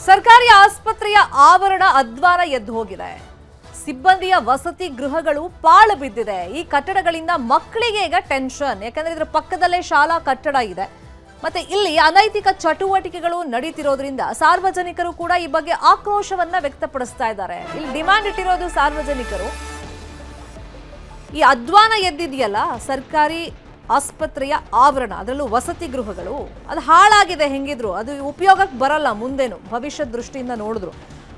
ಸರ್ಕಾರಿ ಆಸ್ಪತ್ರೆಯ ಆವರಣ ಅಧ್ವಾನ ಎದ್ದು ಹೋಗಿದೆ. ಸಿಬ್ಬಂದಿಯ ವಸತಿ ಗೃಹಗಳು ಪಾಳು ಬಿದ್ದಿದೆ. ಈ ಕಟ್ಟಡಗಳಿಂದ ಮಕ್ಕಳಿಗೆ ಈಗ ಟೆನ್ಷನ್, ಯಾಕಂದ್ರೆ ಇದರ ಪಕ್ಕದಲ್ಲೇ ಶಾಲಾ ಕಟ್ಟಡ ಇದೆ. ಮತ್ತೆ ಇಲ್ಲಿ ಅನೈತಿಕ ಚಟುವಟಿಕೆಗಳು ನಡೀತಿರೋದ್ರಿಂದ ಸಾರ್ವಜನಿಕರು ಕೂಡ ಈ ಬಗ್ಗೆ ಆಕ್ರೋಶವನ್ನ ವ್ಯಕ್ತಪಡಿಸ್ತಾ ಇದ್ದಾರೆ. ಇಲ್ಲಿ ಡಿಮಾಂಡ್ ಇಟ್ಟಿರೋದು ಸಾರ್ವಜನಿಕರು. ಈ ಅಧ್ವಾನ ಎದ್ದಿದೆಯಲ್ಲ ಸರ್ಕಾರಿ ಆಸ್ಪತ್ರೆಯ ಆವರಣ, ಅದರಲ್ಲೂ ವಸತಿ ಗೃಹಗಳು, ಅದು ಹಾಳಾಗಿದೆ. ಹೆಂಗಿದ್ರು ಅದು ಉಪಯೋಗಕ್ಕೆ ಬರಲ್ಲ ಮುಂದೇನು, ಭವಿಷ್ಯದ ದೃಷ್ಟಿಯಿಂದ ನೋಡಿದ್ರು.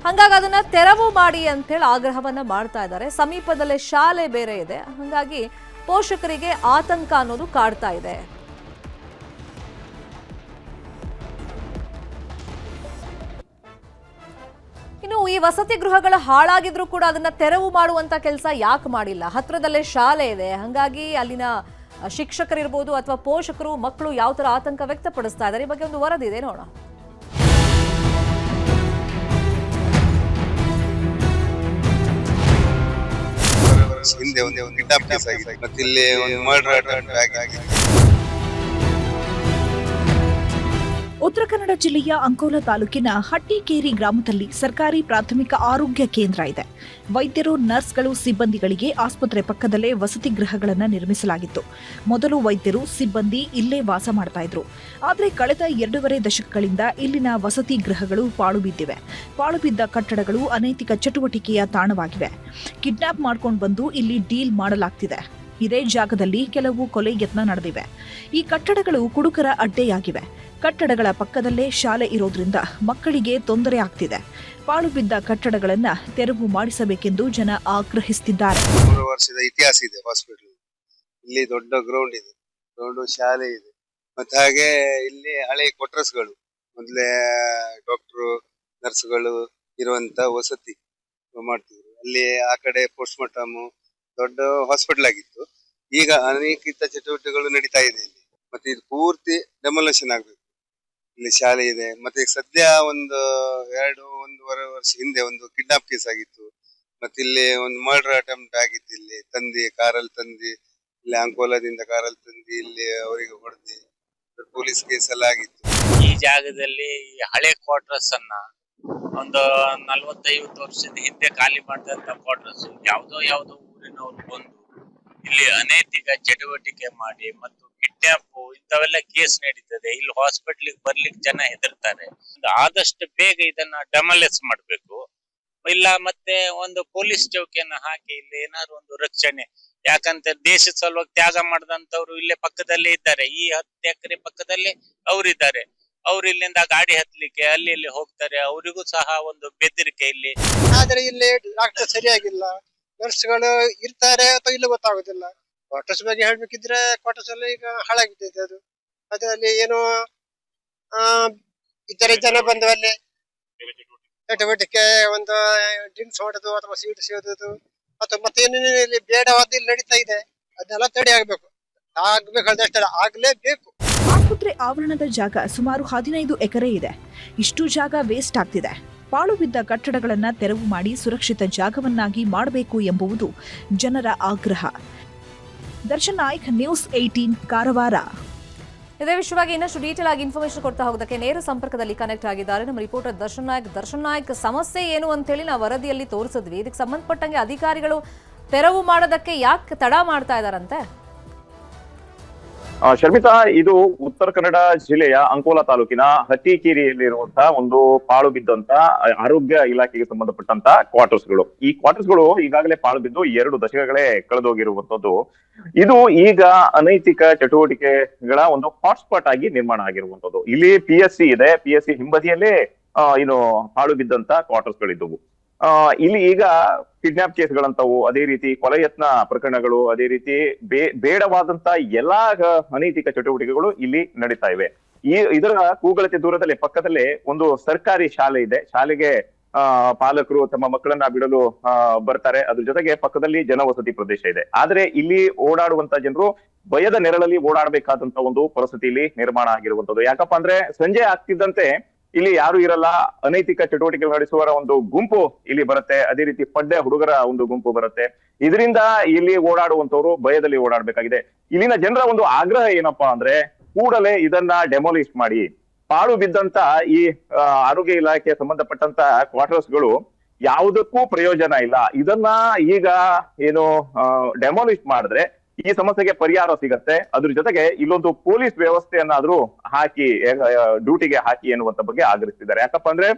ಹಾಗಾಗಿ ಅದನ್ನ ತೆರವು ಮಾಡಿ ಅಂತೇಳಿ ಆಗ್ರಹವನ್ನ ಮಾಡ್ತಾ ಇದ್ದಾರೆ. ಸಮೀಪದಲ್ಲೇ ಶಾಲೆ ಬೇರೆ ಇದೆ, ಹಾಗಾಗಿ ಪೋಷಕರಿಗೆ ಆತಂಕ ಅನ್ನೋದು ಕಾಡ್ತಾ ಇದೆ. ಇನ್ನು ಈ ವಸತಿ ಗೃಹಗಳು ಹಾಳಾಗಿದ್ರು ಕೂಡ ಅದನ್ನ ತೆರವು ಮಾಡುವಂತ ಕೆಲಸ ಯಾಕೆ ಮಾಡಿಲ್ಲ? ಹತ್ರದಲ್ಲೇ ಶಾಲೆ ಇದೆ, ಹಾಗಾಗಿ ಅಲ್ಲಿನ ಶಿಕ್ಷಕರಿರ್ಬೋದು ಅಥವಾ ಪೋಷಕರು, ಮಕ್ಕಳು ಯಾವ ತರ ಆತಂಕ ವ್ಯಕ್ತಪಡಿಸ್ತಾ ಇದ್ದಾರೆ, ಈ ಬಗ್ಗೆ ಒಂದು ವರದಿ ಇದೆ, ನೋಡೋಣ. ಹಿಂದೆ ಒಂದು ಕಿಡ್ನಾಪ್ ಕೇಸ್ ಆಗಿದೆ, ಮತ್ತೆ ಇಲ್ಲಿ ಒಂದು ಮರ್ಡರ್ ಅಟೆಂಪ್ಟ್ ಆಗಿದೆ. ಉತ್ತರ ಕನ್ನಡ ಜಿಲ್ಲೆಯ ಅಂಕೋಲಾ ತಾಲೂಕಿನ ಹಟ್ಟಿಕೇರಿ ಗ್ರಾಮದಲ್ಲಿ ಸರ್ಕಾರಿ ಪ್ರಾಥಮಿಕ ಆರೋಗ್ಯ ಕೇಂದ್ರ ಇದೆ. ವೈದ್ಯರು, ನರ್ಸ್ಗಳು, ಸಿಬ್ಬಂದಿಗಳಿಗೆ ಆಸ್ಪತ್ರೆ ಪಕ್ಕದಲ್ಲೇ ವಸತಿ ಗೃಹಗಳನ್ನು ನಿರ್ಮಿಸಲಾಗಿತ್ತು. ಮೊದಲು ವೈದ್ಯರು, ಸಿಬ್ಬಂದಿ ಇಲ್ಲೇ ವಾಸ ಮಾಡ್ತಾ ಇದ್ರು. ಆದರೆ ಕಳೆದ 2.5 ದಶಕಗಳಿಂದ ಇಲ್ಲಿನ ವಸತಿ ಗೃಹಗಳು ಪಾಳು ಬಿದ್ದಿವೆ. ಪಾಳು ಬಿದ್ದ ಕಟ್ಟಡಗಳು ಅನೈತಿಕ ಚಟುವಟಿಕೆಯ ತಾಣವಾಗಿವೆ. ಕಿಡ್ನಾಪ್ ಮಾಡ್ಕೊಂಡು ಬಂದು ಇಲ್ಲಿ ಡೀಲ್ ಮಾಡಲಾಗ್ತಿದೆ. ಇದೇ ಜಾಗದಲ್ಲಿ ಕೆಲವು ಕೊಲೆ ಯತ್ನ ನಡೆದಿವೆ. ಈ ಕಟ್ಟಡಗಳು ಕುಡುಕರ ಅಡ್ಡೆಯಾಗಿವೆ. ಕಟ್ಟಡಗಳ ಪಕ್ಕದಲ್ಲೇ ಶಾಲೆ ಇರೋದ್ರಿಂದ ಮಕ್ಕಳಿಗೆ ತೊಂದರೆ ಆಗ್ತಿದೆ. ಪಾಳು ಬಿದ್ದ ಕಟ್ಟಡಗಳನ್ನ ತೆರವು ಮಾಡಿಸಬೇಕೆಂದು ಜನ ಆಗ್ರಹಿಸುತ್ತಿದ್ದಾರೆ. 3 ವರ್ಷದ ಇತಿಹಾಸ ಇದೆ ಹಾಸ್ಪಿಟಲ್. ಇಲ್ಲಿ ದೊಡ್ಡ ಗ್ರೌಂಡ್ ಇದೆ, ಗ್ರೌಂಡ್, ಶಾಲೆ ಇದೆ, ಮತ್ತೆ ಹಾಗೆ ಇಲ್ಲಿ ಹಳೆ ಕ್ವಾರ್ಟರ್ಸ್ಗಳು, ಮೊದಲೇ ಡಾಕ್ಟರ್, ನರ್ಸ್ಗಳು ಇರುವಂತ ವಸತಿ ಮಾಡ್ತಿದ್ರು. ಅಲ್ಲಿ ಆ ಕಡೆ ಪೋಸ್ಟ್ ಮಾರ್ಟಮ್ ದೊಡ್ಡ ಹಾಸ್ಪಿಟಲ್ ಆಗಿತ್ತು. ಈಗ ಅನೇಕ ಚಟುವಟಿಕೆಗಳು ನಡೀತಾ ಇದೆ ಇಲ್ಲಿ. ಮತ್ತೆ ಇದು ಪೂರ್ತಿ ಡೆಮೊಲೇಷನ್ ಆಗ್ಬೇಕು. ಇಲ್ಲಿ ಶಾಲೆ ಇದೆ, ಮತ್ತೆ ಸದ್ಯ ಒಂದೂವರೆ ವರ್ಷ ಹಿಂದೆ ಒಂದು ಕಿಡ್ನಾಪ್ ಕೇಸ್ ಆಗಿತ್ತು. ಮತ್ತೆ ಇಲ್ಲಿ ಒಂದು ಮರ್ಡರ್ ಅಟೆಂಪ್ಟ್ ಆಗಿತ್ತು. ಇಲ್ಲಿ ಕಾರಲ್ಲಿ ತಂದಿ, ಇಲ್ಲಿ ಅಂಕೋಲಾದಿಂದ ಕಾರಲ್ಲಿ ತಂದಿ ಇಲ್ಲಿ ಅವರಿಗೆ ಹೊಡೆದಿ ಪೊಲೀಸ್ ಕೇಸ್ ಎಲ್ಲ ಆಗಿತ್ತು. ಈ ಜಾಗದಲ್ಲಿ ಹಳೆ ಕ್ವಾರ್ಟರ್ಸ್ ಅನ್ನ ಒಂದು 40-50 ವರ್ಷದ ಹಿಂದೆ ಖಾಲಿ ಮಾಡಿದಂತ ಕ್ವಾರ್ಟರ್ಸ್ ಯಾವ್ದೋ ಊರಿನವ್ರು ಬಂದು ಇಲ್ಲಿ ಅನೈತಿಕ ಚಟುವಟಿಕೆ ಮಾಡಿ ಮತ್ತು ಕಿಡ್ನಾಪ್ ಇಂಥವೆಲ್ಲ ಕೇಸ್ ನಡೀತದೆ. ಇಲ್ಲಿ ಹಾಸ್ಪಿಟ್ಲಿಗೆ ಬರ್ಲಿಕ್ಕೆ ಜನ ಹೆದರ್ತಾರೆ. ಆದಷ್ಟು ಬೇಗ ಇದನ್ನ ಡೆಮಾಲಿಷ್ ಮಾಡ್ಬೇಕು, ಇಲ್ಲ ಮತ್ತೆ ಒಂದು ಪೊಲೀಸ್ ಚೌಕಿಯನ್ನ ಹಾಕಿ ಇಲ್ಲಿ ಏನಾದ್ರು ಒಂದು ರಕ್ಷಣೆ. ಯಾಕಂತ ದೇಶದ ಸಲುವಾಗಿ ತ್ಯಾಗ ಮಾಡಿದಂತವ್ರು ಇಲ್ಲೇ ಪಕ್ಕದಲ್ಲೇ ಇದ್ದಾರೆ. ಈ 10 ಎಕರೆ ಪಕ್ಕದಲ್ಲೇ ಅವರಿದ್ದಾರೆ. ಅವ್ರು ಇಲ್ಲಿಂದ ಗಾಡಿ ಹತ್ಲಿಕ್ಕೆ ಅಲ್ಲಿ ಇಲ್ಲಿ ಹೋಗ್ತಾರೆ. ಅವರಿಗೂ ಸಹ ಒಂದು ಬೆದರಿಕೆ ಇಲ್ಲಿ. ಆದ್ರೆ ಇಲ್ಲಿ ಡಾಕ್ಟರ್ ಸರಿಯಾಗಿಲ್ಲ, ನರ್ಸ್ಗಳು ಇರ್ತಾರೆ ಅಥವಾ ಇಲ್ಲ ಗೊತ್ತಾಗುದಿಲ್ಲ. ಕ್ವಾರ್ಟರ್ಸ್ ಬಗ್ಗೆ ಹೇಳ್ಬೇಕಿದ್ರೆ ಕ್ವಾರ್ಟರ್ಸ್ ಅಲ್ಲಿ ಈಗ ಹಾಳಾಗಿದ್ದೆ. ಅದರಲ್ಲಿ ಏನೋ ಇತರೆ ಜನ ಬಂದು ಅಲ್ಲಿ ಚಟುವಟಿಕೆ, ಒಂದು ಡ್ರಿಂಕ್ಸ್ ಮಾಡೋದು ಅಥವಾ ಸ್ವೀಟ್ ಸೇದೋದು ಅಥವಾ ಮತ್ತೇನೇನು ಇಲ್ಲಿ ಬೇಡವಾದ ಇಲ್ಲಿ ನಡೀತಾ ಇದೆ. ಅದನ್ನೆಲ್ಲ ತಡೆ ಆಗ್ಬೇಕು ಆಗ್ಲೇಬೇಕು. ಆಸ್ಪತ್ರೆ ಆವರಣದ ಜಾಗ ಸುಮಾರು 15 ಎಕರೆ ಇದೆ. ಇಷ್ಟು ಜಾಗ ವೇಸ್ಟ್ ಆಗ್ತಿದೆ. ಪಾಳು ಬಿದ್ದ ಕಟ್ಟಡಗಳನ್ನ ತೆರವು ಮಾಡಿ ಸುರಕ್ಷಿತ ಜಾಗವನ್ನಾಗಿ ಮಾಡಬೇಕು ಎಂಬುವುದು ಜನರ ಆಗ್ರಹ. ದರ್ಶನ್ ನಾಯ್ಕ್, ನ್ಯೂಸ್ 18, ಕಾರವಾರ. ಇದೇ ವಿಷಯವಾಗಿ ಇನ್ನಷ್ಟು ಡೀಟೇಲ್ ಆಗಿ ಇನ್ಫಾರ್ಮೇಶನ್ ಕೊಡ್ತಾ ಹೋಗೋದಕ್ಕೆ ನೇರ ಸಂಪರ್ಕದಲ್ಲಿ ಕನೆಕ್ಟ್ ಆಗಿದ್ದಾರೆ ನಮ್ಮ ರಿಪೋರ್ಟರ್ ದರ್ಶನ್ ನಾಯ್ಕ್. ದರ್ಶನ್ ನಾಯ್ಕ್, ಸಮಸ್ಯೆ ಏನು ಅಂತ ಹೇಳಿ ನಾವು ವರದಿಯಲ್ಲಿ ತೋರಿಸಿದ್ವಿ. ಇದಕ್ಕೆ ಸಂಬಂಧಪಟ್ಟಂಗೆ ಅಧಿಕಾರಿಗಳು ತೆರವು ಮಾಡೋದಕ್ಕೆ ಯಾಕೆ ತಡ ಮಾಡ್ತಾ ಇದ್ದಾರಂತೆ? ಶರ್ಮಿತಾ, ಇದು ಉತ್ತರ ಕನ್ನಡ ಜಿಲ್ಲೆಯ ಅಂಕೋಲಾ ತಾಲೂಕಿನ ಹಟ್ಟಿಕೇರಿಯಲ್ಲಿರುವಂತಹ ಒಂದು ಪಾಳು ಬಿದ್ದಂತ ಆರೋಗ್ಯ ಇಲಾಖೆಗೆ ಸಂಬಂಧಪಟ್ಟಂತ ಕ್ವಾರ್ಟರ್ಸ್ಗಳು. ಈ ಕ್ವಾರ್ಟರ್ಸ್ಗಳು ಈಗಾಗಲೇ ಪಾಳು ಬಿದ್ದು 2 ದಶಕಗಳೇ ಕಳೆದೋಗಿರುವಂತದ್ದು. ಇದು ಈಗ ಅನೈತಿಕ ಚಟುವಟಿಕೆಗಳ ಒಂದು ಹಾಟ್ಸ್ಪಾಟ್ ಆಗಿ ನಿರ್ಮಾಣ ಆಗಿರುವಂತದ್ದು. ಇಲ್ಲಿ PSC ಇದೆ, PSC ಹಿಂಬದಿಯಲ್ಲೇ ಪಾಳು ಬಿದ್ದಂತ ಕ್ವಾರ್ಟರ್ಸ್ಗಳಿದ್ದವು. ಇಲ್ಲಿ ಈಗ ಕಿಡ್ನಾಪ್ ಕೇಸ್ಗಳಂತವು, ಅದೇ ರೀತಿ ಕೊಲೆ ಯತ್ನ ಪ್ರಕರಣಗಳು, ಅದೇ ರೀತಿ ಬೇಡವಾದಂತ ಎಲ್ಲಾ ಅನೈತಿಕ ಚಟುವಟಿಕೆಗಳು ಇಲ್ಲಿ ನಡೀತಾ ಇವೆ. ಇದರ ಕೂಗಳತೆ ದೂರದಲ್ಲಿ ಪಕ್ಕದಲ್ಲೇ ಒಂದು ಸರ್ಕಾರಿ ಶಾಲೆ ಇದೆ. ಶಾಲೆಗೆ ಪಾಲಕರು ತಮ್ಮ ಮಕ್ಕಳನ್ನ ಬಿಡಲು ಬರ್ತಾರೆ. ಅದ್ರ ಜೊತೆಗೆ ಪಕ್ಕದಲ್ಲಿ ಜನವಸತಿ ಪ್ರದೇಶ ಇದೆ. ಆದ್ರೆ ಇಲ್ಲಿ ಓಡಾಡುವಂತ ಜನರು ಭಯದ ನೆರಳಲ್ಲಿ ಓಡಾಡಬೇಕಾದಂತ ಒಂದು ಪರಿಸ್ಥಿತಿ ಇಲ್ಲಿ ನಿರ್ಮಾಣ ಆಗಿರುವಂತದ್ದು. ಯಾಕಪ್ಪ ಅಂದ್ರೆ ಸಂಜೆ ಆಗ್ತಿದ್ದಂತೆ ಇಲ್ಲಿ ಯಾರು ಇರಲ್ಲ, ಅನೈತಿಕ ಚಟುವಟಿಕೆ ನಡೆಸುವರ ಒಂದು ಗುಂಪು ಇಲ್ಲಿ ಬರುತ್ತೆ. ಅದೇ ರೀತಿ ಪಡ್ಡೆ ಹುಡುಗರ ಒಂದು ಗುಂಪು ಬರುತ್ತೆ. ಇದರಿಂದ ಇಲ್ಲಿ ಓಡಾಡುವಂತವ್ರು ಭಯದಲ್ಲಿ ಓಡಾಡ್ಬೇಕಾಗಿದೆ. ಇಲ್ಲಿನ ಜನರ ಒಂದು ಆಗ್ರಹ ಏನಪ್ಪಾ ಅಂದ್ರೆ ಕೂಡಲೇ ಇದನ್ನ ಡೆಮೊಲಿಷ್ ಮಾಡಿ, ಪಾಳು ಬಿದ್ದಂತ ಈ ಆರೋಗ್ಯ ಇಲಾಖೆ ಸಂಬಂಧಪಟ್ಟಂತ ಕ್ವಾರ್ಟರ್ಸ್ಗಳು ಯಾವುದಕ್ಕೂ ಪ್ರಯೋಜನ ಇಲ್ಲ. ಇದನ್ನ ಈಗ ಏನು ಡೆಮಾಲಿಷ್ ಮಾಡಿದ್ರೆ ಈ ಸಮಸ್ಯೆಗೆ ಪರಿಹಾರ ಸಿಗತ್ತೆ. ಅದ್ರ ಜೊತೆಗೆ ಇಲ್ಲೊಂದು ಪೊಲೀಸ್ ವ್ಯವಸ್ಥೆಯನ್ನಾದ್ರೂ ಹಾಕಿ ಡ್ಯೂಟಿಗೆ ಹಾಕಿ ಎನ್ನುವಂತ ಬಗ್ಗೆ ಆಗ್ರಹಿಸಿದ್ದಾರೆ. ಯಾಕಪ್ಪ ಅಂದ್ರೆ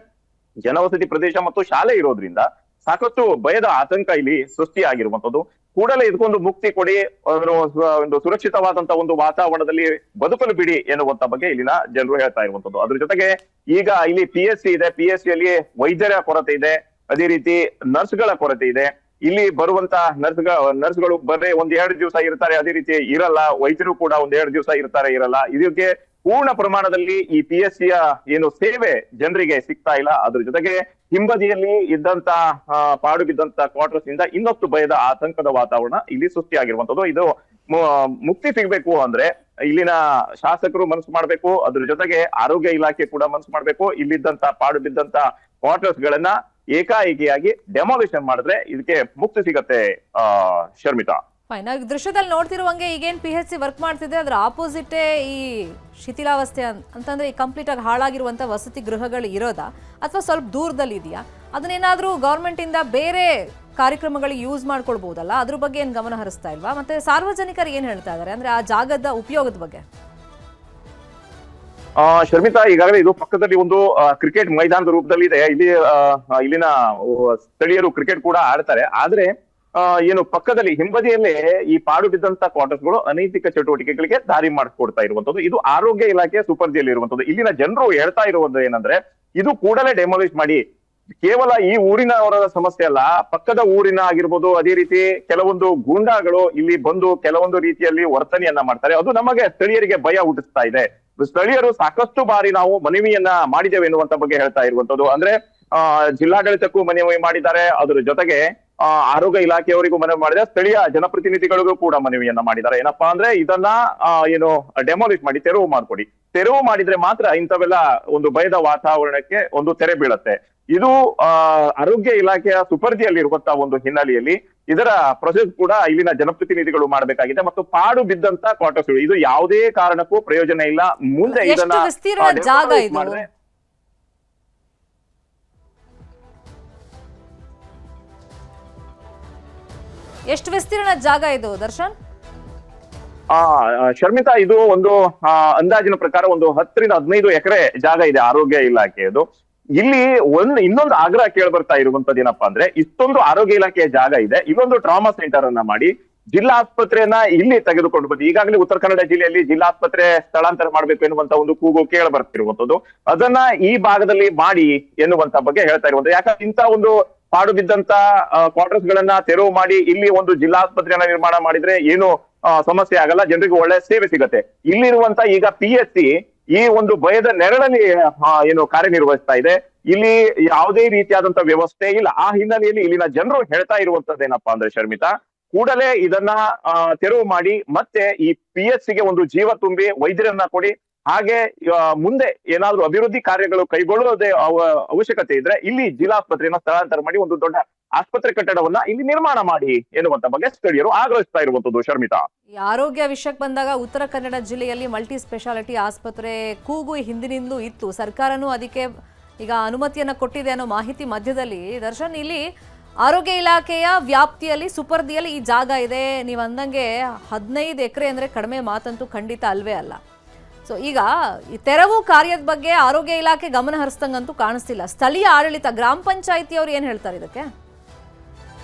ಜನವಸತಿ ಪ್ರದೇಶ ಮತ್ತು ಶಾಲೆ ಇರೋದ್ರಿಂದ ಸಾಕಷ್ಟು ಭಯದ ಆತಂಕ ಇಲ್ಲಿ ಸೃಷ್ಟಿಯಾಗಿರುವಂತದ್ದು. ಕೂಡಲೇ ಇದಕ್ಕೊಂದು ಮುಕ್ತಿ ಕೊಡಿ, ಒಂದು ಸುರಕ್ಷಿತವಾದಂತ ಒಂದು ವಾತಾವರಣದಲ್ಲಿ ಬದುಕಲು ಬಿಡಿ ಎನ್ನುವಂತ ಬಗ್ಗೆ ಇಲ್ಲಿನ ಜನರು ಹೇಳ್ತಾ ಇರುವಂತದ್ದು. ಅದ್ರ ಜೊತೆಗೆ ಈಗ ಇಲ್ಲಿ PSC ಇದೆ, PSC ಯಲ್ಲಿ ವೈದ್ಯರ ಕೊರತೆ ಇದೆ, ಅದೇ ರೀತಿ ನರ್ಸ್ಗಳ ಕೊರತೆ ಇದೆ. ಇಲ್ಲಿ ಬರುವಂತ ನರ್ಸ್ಗಳು ಬರೀ 1-2 ದಿವಸ ಇರ್ತಾರೆ, ಅದೇ ರೀತಿ ಇರಲ್ಲ. ವೈದ್ಯರು ಕೂಡ 1-2 ದಿವಸ ಇರ್ತಾರೆ, ಇರಲ್ಲ. ಇದಕ್ಕೆ ಪೂರ್ಣ ಪ್ರಮಾಣದಲ್ಲಿ ಈ PSCಯ ಏನು ಸೇವೆ ಜನರಿಗೆ ಸಿಗ್ತಾ ಇಲ್ಲ. ಅದ್ರ ಜೊತೆಗೆ ಹಿಂಬದಿಯಲ್ಲಿ ಇದ್ದಂತ ಪಾಡು ಬಿದ್ದಂತ ಕ್ವಾರ್ಟರ್ಸ್ ಇಂದ ಇನ್ನೊಂದು ಭಯದ ಆತಂಕದ ವಾತಾವರಣ ಇಲ್ಲಿ ಸೃಷ್ಟಿಯಾಗಿರುವಂತದ್ದು. ಇದು ಮುಕ್ತಿ ಸಿಗ್ಬೇಕು ಅಂದ್ರೆ ಇಲ್ಲಿನ ಶಾಸಕರು ಮನಸ್ಸು ಮಾಡ್ಬೇಕು, ಅದ್ರ ಜೊತೆಗೆ ಆರೋಗ್ಯ ಇಲಾಖೆ ಕೂಡ ಮನಸ್ಸು ಮಾಡ್ಬೇಕು. ಇಲ್ಲಿದ್ದಂತ ಪಾಡು ಬಿದ್ದಂತ ಕ್ವಾರ್ಟರ್ಸ್ ಗಳನ್ನ ಏಕಾಏಕಿಯಾಗಿ ಡೆಮಾಲಿಷನ್ ಮಾಡಿದ್ರೆ ಇದಕ್ಕೆ ಮುಕ್ತಿ ಸಿಗತ್ತೆ. ಶರ್ಮಿತಾ, ಫೈನ್. ನಾವು ದೃಶ್ಯದಲ್ಲಿ ನೋಡ್ತಿರುವಂಗೆ ಈಗೇನು PHC ವರ್ಕ್ ಮಾಡ್ತಿದೆ ಅದ್ರ ಆಪೋಸಿಟೇ ಈ ಶಿಥಿಲಾವಸ್ಥೆ ಅಂತಂದ್ರೆ ಈ ಕಂಪ್ಲೀಟ್ ಆಗಿ ಹಾಳಾಗಿರುವಂತ ವಸತಿ ಗೃಹಗಳು ಇರೋದಾ ಅಥವಾ ಸ್ವಲ್ಪ ದೂರದಲ್ಲಿ ಇದೆಯಾ? ಅದನ್ನೇನಾದ್ರೂ ಗವರ್ಮೆಂಟ್ ಇಂದ ಬೇರೆ ಕಾರ್ಯಕ್ರಮಗಳಿಗೆ ಯೂಸ್ ಮಾಡ್ಕೊಳ್ಬಹುದಲ್ಲ, ಅದ್ರ ಬಗ್ಗೆ ಏನ್ ಗಮನ ಹರಿಸ್ತಾ ಇಲ್ವಾ? ಮತ್ತೆ ಸಾರ್ವಜನಿಕರು ಏನ್ ಹೇಳ್ತಾ ಇದಾರೆ ಅಂದ್ರೆ ಆ ಜಾಗದ ಉಪಯೋಗದ ಬಗ್ಗೆ? ಶರ್ಮಿತಾ, ಈಗಾಗಲೇ ಇದು ಪಕ್ಕದಲ್ಲಿ ಒಂದು ಕ್ರಿಕೆಟ್ ಮೈದಾನದ ರೂಪದಲ್ಲಿ ಇದೆ. ಇಲ್ಲಿನ ಸ್ಥಳೀಯರು ಕ್ರಿಕೆಟ್ ಕೂಡ ಆಡ್ತಾರೆ. ಆದ್ರೆ ಏನು ಪಕ್ಕದಲ್ಲಿ ಹಿಂಬದಿಯಲ್ಲೇ ಈ ಪಾಡು ಬಿದ್ದಂತ ಕ್ವಾರ್ಟರ್ಸ್ಗಳು ಅನೈತಿಕ ಚಟುವಟಿಕೆಗಳಿಗೆ ದಾರಿ ಮಾಡಿಕೊಡ್ತಾ ಇರುವಂತದ್ದು. ಇದು ಆರೋಗ್ಯ ಇಲಾಖೆ ಸುಪರ್ದಿಯಲ್ಲಿ ಇರುವಂತದ್ದು. ಇಲ್ಲಿನ ಜನರು ಹೇಳ್ತಾ ಇರುವುದು ಏನಂದ್ರೆ ಇದು ಕೂಡಲೇ ಡೆಮಾಲಿಷ್ ಮಾಡಿ. ಕೇವಲ ಈ ಊರಿನವರ ಸಮಸ್ಯೆ ಅಲ್ಲ, ಪಕ್ಕದ ಊರಿನ ಆಗಿರ್ಬೋದು, ಅದೇ ರೀತಿ ಕೆಲವೊಂದು ಗೂಂಡಾಗಳು ಇಲ್ಲಿ ಬಂದು ಕೆಲವೊಂದು ರೀತಿಯಲ್ಲಿ ವರ್ತನೆಯನ್ನ ಮಾಡ್ತಾರೆ. ಅದು ನಮಗೆ ಸ್ಥಳೀಯರಿಗೆ ಭಯ ಹುಟ್ಟಿಸ್ತಾ ಇದೆ. ಸ್ಥಳೀಯರು ಸಾಕಷ್ಟು ಬಾರಿ ನಾವು ಮನವಿಯನ್ನ ಮಾಡಿದ್ದೇವೆ ಎನ್ನುವಂತ ಬಗ್ಗೆ ಹೇಳ್ತಾ ಇರುವಂತದ್ದು. ಅಂದ್ರೆ ಜಿಲ್ಲಾಡಳಿತಕ್ಕೂ ಮನವಿ ಮಾಡಿದ್ದಾರೆ, ಅದ್ರ ಜೊತೆಗೆ ಆರೋಗ್ಯ ಇಲಾಖೆಯವರಿಗೂ ಮನವಿ ಮಾಡಿದೆ, ಸ್ಥಳೀಯ ಜನಪ್ರತಿನಿಧಿಗಳಿಗೂ ಕೂಡ ಮನವಿಯನ್ನ ಮಾಡಿದ್ದಾರೆ. ಏನಪ್ಪಾ ಅಂದ್ರೆ ಇದನ್ನ ಏನು ಡೆಮಾಲಿಷ್ ಮಾಡಿ ತೆರವು ಮಾಡ್ಕೊಡಿ. ತೆರವು ಮಾಡಿದ್ರೆ ಮಾತ್ರ ಇಂಥವೆಲ್ಲ ಒಂದು ಭಯದ ವಾತಾವರಣಕ್ಕೆ ಒಂದು ತೆರೆ ಬೀಳತ್ತೆ. ಇದು ಆರೋಗ್ಯ ಇಲಾಖೆಯ ಸುಪರ್ದಿಯಲ್ಲಿರುವಂತಹ ಒಂದು ಹಿನ್ನೆಲೆಯಲ್ಲಿ ಇದರ ಪ್ರೊಸೆಸ್ ಕೂಡ ಇಲ್ಲಿನ ಜನಪ್ರತಿನಿಧಿಗಳು ಮಾಡಬೇಕಾಗಿದೆ. ಮತ್ತು ಪಾಡು ಬಿದ್ದಂತ ಕ್ವಾರ್ಟರ್ಸ್ ಇದು ಯಾವುದೇ ಕಾರಣಕ್ಕೂ ಪ್ರಯೋಜನ ಇಲ್ಲ. ಮುಂದೆ ಇದನ್ನ ಜಾಗ ಇದು ಎಷ್ಟು ವಿಸ್ತೀರ್ಣ ಜಾಗ ಇದು ದರ್ಶನ್? ಶರ್ಮಿತಾ, ಇದು ಒಂದು ಅಂದಾಜಿನ ಪ್ರಕಾರ ಒಂದು 10-15 ಎಕರೆ ಜಾಗ ಇದೆ ಆರೋಗ್ಯ ಇಲಾಖೆಯದು. ಇಲ್ಲಿ ಇನ್ನೊಂದು ಆಗ್ರಹ ಕೇಳಿ ಬರ್ತಾ ಇರುವಂತದ್ದು ಏನಪ್ಪಾ ಅಂದ್ರೆ ಇಷ್ಟೊಂದು ಆರೋಗ್ಯ ಇಲಾಖೆಯ ಜಾಗ ಇದೆ, ಇಲ್ಲೊಂದು ಟ್ರಾಮಾ ಸೆಂಟರ್ ಅನ್ನ ಮಾಡಿ ಜಿಲ್ಲಾ ಆಸ್ಪತ್ರೆಯನ್ನ ಇಲ್ಲಿ ತೆಗೆದುಕೊಂಡು ಬಂದು ಈಗಾಗಲೇ ಉತ್ತರ ಕನ್ನಡ ಜಿಲ್ಲೆಯಲ್ಲಿ ಜಿಲ್ಲಾಸ್ಪತ್ರೆ ಸ್ಥಳಾಂತರ ಮಾಡ್ಬೇಕು ಎನ್ನುವಂತ ಒಂದು ಕೂಗು ಕೇಳಿ ಬರ್ತಿರುವಂತದ್ದು. ಅದನ್ನ ಈ ಭಾಗದಲ್ಲಿ ಮಾಡಿ ಎನ್ನುವಂತ ಬಗ್ಗೆ ಹೇಳ್ತಾ ಇರುವಂತ. ಯಾಕಂದ್ರೆ ಇಂತ ಒಂದು ಪಾಡು ಬಿದ್ದಂತ ಕ್ವಾರ್ಟರ್ಸ್ ಗಳನ್ನ ತೆರವು ಮಾಡಿ ಇಲ್ಲಿ ಒಂದು ಜಿಲ್ಲಾಸ್ಪತ್ರೆಯನ್ನ ನಿರ್ಮಾಣ ಮಾಡಿದ್ರೆ ಏನು ಸಮಸ್ಯೆ ಆಗಲ್ಲ, ಜನರಿಗೆ ಒಳ್ಳೆ ಸೇವೆ ಸಿಗತ್ತೆ. ಇಲ್ಲಿರುವಂತ ಈಗ PSC ಈ ಒಂದು ಭಯದ ನೆರಳಲ್ಲಿ ಏನು ಕಾರ್ಯನಿರ್ವಹಿಸ್ತಾ ಇದೆ. ಇಲ್ಲಿ ಯಾವುದೇ ರೀತಿಯಾದಂತ ವ್ಯವಸ್ಥೆ ಇಲ್ಲ. ಆ ಹಿನ್ನೆಲೆಯಲ್ಲಿ ಇಲ್ಲಿನ ಜನರು ಹೇಳ್ತಾ ಇರುವಂತದ್ದೇನಪ್ಪಾ ಅಂದ್ರೆ ಶರ್ಮಿತಾ, ಕೂಡಲೇ ಇದನ್ನ ತೆರವು ಮಾಡಿ ಮತ್ತೆ ಈ PSCಗೆ ಒಂದು ಜೀವ ತುಂಬಿ ವೈದ್ಯರನ್ನ ಕೊಡಿ. ಹಾಗೆ ಮುಂದೆ ಏನಾದ್ರೂ ಅಭಿವೃದ್ಧಿ ಕಾರ್ಯಗಳು ಕೈಗೊಳ್ಳುವುದೇ ಅವಶ್ಯಕತೆ ಇದ್ರೆ ಇಲ್ಲಿ ಜಿಲ್ಲಾಸ್ಪತ್ರೆಯನ್ನ ಸ್ಥಳಾಂತರ ಮಾಡಿ ಒಂದು ದೊಡ್ಡ ಆಸ್ಪತ್ರೆ ಕಟ್ಟಡವನ್ನ ಇಲ್ಲಿ ನಿರ್ಮಾಣ ಮಾಡಿ ಎನ್ನುವಂತ ಬಗ್ಗೆ ಸ್ಥಳೀಯರು ಆಗ್ರಹಿಸ್ತಾ ಇರುವಂತದ್ದು. ಶರ್ಮಿತಾ, ಈ ಆರೋಗ್ಯ ವಿಷಯಕ್ಕೆ ಬಂದಾಗ ಉತ್ತರ ಕನ್ನಡ ಜಿಲ್ಲೆಯಲ್ಲಿ ಮಲ್ಟಿ ಸ್ಪೆಷಾಲಿಟಿ ಆಸ್ಪತ್ರೆ ಕೂಗು ಹಿಂದಿನಿಂದಲೂ ಇತ್ತು. ಸರ್ಕಾರನೂ ಅದಕ್ಕೆ ಈಗ ಅನುಮತಿಯನ್ನ ಕೊಟ್ಟಿದೆ ಅನ್ನೋ ಮಾಹಿತಿ ಮಧ್ಯದಲ್ಲಿ ದರ್ಶನ್ ಇಲ್ಲಿ ಆರೋಗ್ಯ ಇಲಾಖೆಯ ವ್ಯಾಪ್ತಿಯಲ್ಲಿ ಸುಪರ್ದಿಯಲ್ಲಿ ಈ ಜಾಗ ಇದೆ. ನೀವು ಅಂದಂಗೆ 15 ಎಕರೆ ಅಂದ್ರೆ ಕಡಿಮೆ ಮಾತಂತೂ ಖಂಡಿತ ಅಲ್ವೇ ಅಲ್ಲ. ಸೊ ಈಗ ಈ ತೆರವು ಕಾರ್ಯದ ಬಗ್ಗೆ ಆರೋಗ್ಯ ಇಲಾಖೆ ಗಮನ ಹರಿಸ್ದಂಗಂತೂ ಕಾಣಿಸ್ತಿಲ್ಲ. ಸ್ಥಳೀಯ ಆಡಳಿತ ಗ್ರಾಮ ಪಂಚಾಯಿತಿಯವರು ಏನ್ ಹೇಳ್ತಾರೆ ಇದಕ್ಕೆ?